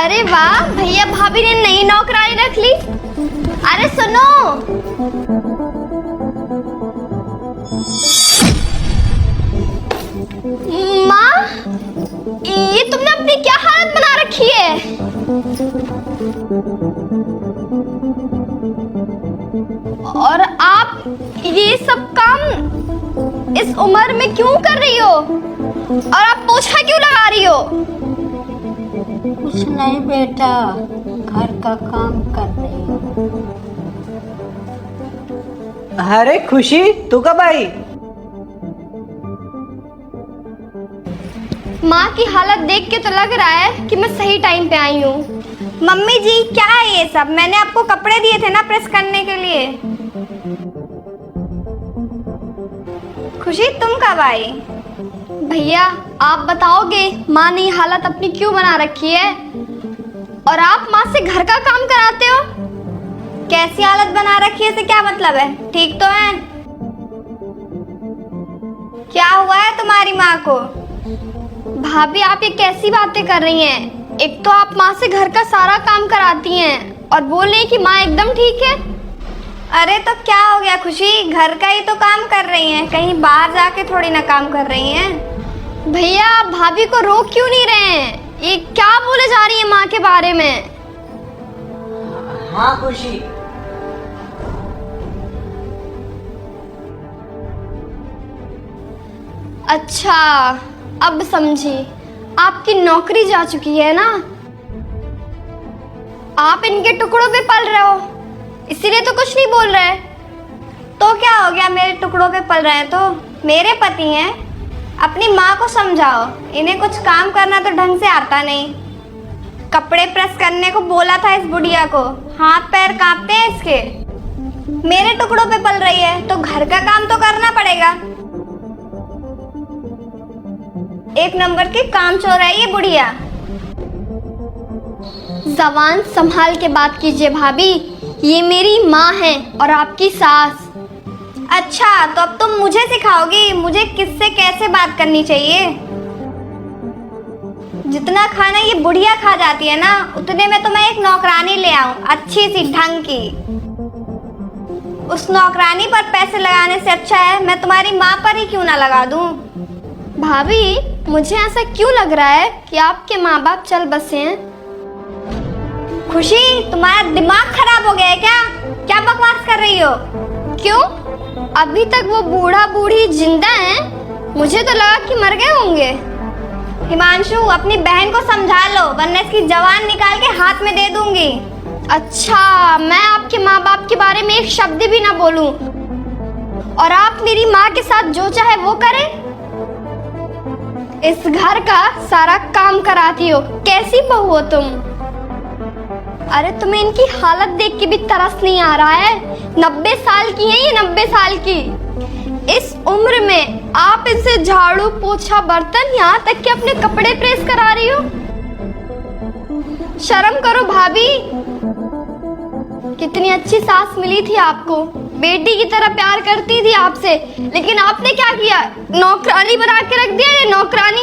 अरे वाह, भैया भाभी ने नई नौकरानी रख ली। अरे सुनो, माँ, ये तुमने अपनी क्या हालत बना रखी है? और आप ये सब काम इस उम्र में क्यों कर रही हो? और आप पोछा क्यों लगा रही हो? कुछ नहीं बेटा, घर का काम कर रही हूँ। अरे खुशी, तू कब आई? माँ की हालत देख के तो लग रहा है कि मैं सही टाइम पे आई हूँ। मम्मी जी, क्या है ये सब? मैंने आपको कपड़े दिए थे ना प्रेस करने के लिए। खुशी, तुम कब आई? भैया, आप बताओगे माँ ने ये हालत अपनी क्यों बना रखी है? और आप माँ से घर का काम कराते हो? कैसी हालत बना रखी है, इससे क्या मतलब है? ठीक तो है? क्या हुआ है तुम्हारी माँ को? भाभी, आप ये कैसी बातें कर रही हैं? एक तो आप माँ से घर का सारा काम कराती हैं और बोल रही हैं कि माँ एकदम ठीक है। अरे तो क्या हो गया खुशी, घर का ही तो काम कर रही हैं, कहीं बाहर जाके थोड़ी ना काम कर रही हैं। भैया, आप भाभी को रोक क्यों नहीं रहे हैं? ये क्या बोले जा रही है माँ के बारे में? हाँ खुशी, अच्छा, अब समझी। आपकी नौकरी जा चुकी है ना? आप इनके टुकड़ों पे पल रहे हो, इसीलिए तो कुछ नहीं बोल रहे। तो क्या हो गया, मेरे टुकड़ों पे पल रहे हैं तो? मेरे पति हैं, अपनी माँ को समझाओ, इन्हें कुछ काम करना तो ढंग से आता नहीं। कपड़े प्रेस करने को बोला था इस बुढ़िया को, हाथ पैर कांपते हैं इसके। मेरे टुकड़ों पे पल रही है तो घर का काम तो करना पड़ेगा। एक नंबर की कामचोर है ये बुढ़िया। जबान संभाल के बात कीजिए भाभी, ये मेरी माँ है और आपकी सास। अच्छा, तो अब तुम मुझे सिखाओगी मुझे किससे कैसे बात करनी चाहिए? जितना खाना ये बुढ़िया खा जाती है ना, उतने में तो मैं एक नौकरानी ले आऊं, अच्छी सी ढंग की। उस नौकरानी पर पैसे लगाने से अच्छा है मैं तुम्हारी माँ पर ही क्यों ना लगा दूं। भाभी, मुझे ऐसा क्यों लग रहा है कि आपके माँ बाप चल बसे हैं? खुशी, तुम्हारा दिमाग खराब हो गया है क्या? क्या बकवास कर रही हो? क्यों? अभी तक वो बूढ़ा बूढ़ी जिंदा हैं? मुझे तो लगा कि मर गए होंगे। हिमांशु, अपनी बहन को समझा लो, वरना इसकी जवान निकाल के हाथ में दे दूंगी। अच्छा, मैं आपके माँ बाप के बारे में एक शब्द भी ना बोलूं और आप मेरी माँ के साथ जो चाहे वो करें? इस घर का सारा काम कराती हो, कैसी बहू हो तुम? अरे तुम्हें इनकी हालत देख के भी तरस नहीं आ रहा है? 90 साल की है ये, 90 साल की। इस उम्र में आप इनसे झाड़ू पोछा बर्तन, यहाँ तक कि अपने कपड़े प्रेस करा रही हो। शर्म करो भाभी, कितनी अच्छी सास मिली थी आपको, बेटी की तरह प्यार करती थी आपसे, लेकिन आपने क्या किया? नौकरानी बना के रख दिया। ये नौकरानी।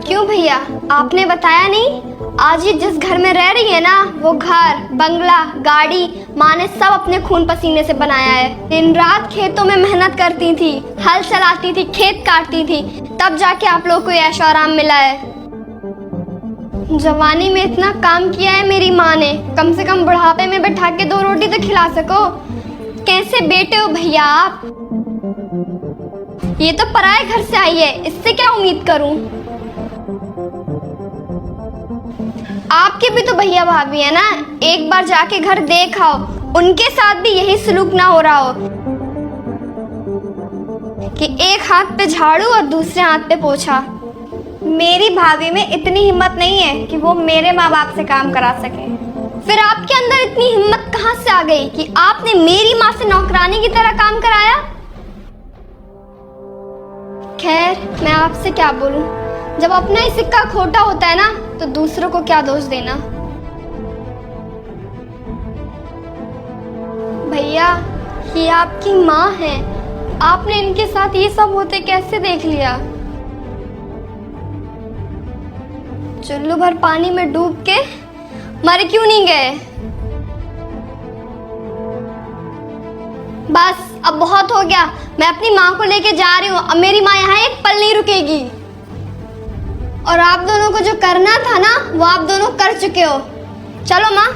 क्यों भैया, आपने बताया नहीं? आज ये जिस घर में रह रही है ना, वो घर, बंगला, गाड़ी माँ ने सब अपने खून पसीने से बनाया है। दिन रात खेतों में मेहनत करती थी, हल चलाती थी, खेत काटती थी, तब जाके आप लोगों को ऐशो आराम मिला है। जवानी में इतना काम किया है मेरी माँ ने, कम से कम बुढ़ापे में बैठा के 2 रोटी तो खिला सको। कैसे बेटे हो भैया आप? ये तो पराये घर से आई है, इससे क्या उम्मीद करूं? आपके भी तो भैया भाभी है ना, एक बार जाके घर देख आओ, उनके साथ भी यही सलूक ना हो रहा हो कि एक हाथ पे झाड़ू और दूसरे हाथ पे पोछा। मेरी भाभी में इतनी हिम्मत नहीं है कि वो मेरे माँ बाप से काम करा सके। फिर आपके अंदर इतनी हिम्मत कहाँ से आ गई कि आपने मेरी माँ से नौकरानी की तरह काम कराया? खैर, मैं आपसे क्या बोलूं, जब अपना ही सिक्का खोटा होता है ना, तो दूसरों को क्या दोष देना। भैया, ये आपकी माँ है, आपने इनके साथ ये सब होते कैसे देख लिया? चुल्लू भर पानी में डूब के मर क्यों नहीं गए? बस अब बहुत हो गया, मैं अपनी माँ को लेके जा रही हूँ। अब मेरी माँ यहाँ एक पल नहीं रुकेगी। और आप दोनों को जो करना था ना, वो आप दोनों कर चुके हो। चलो माँ।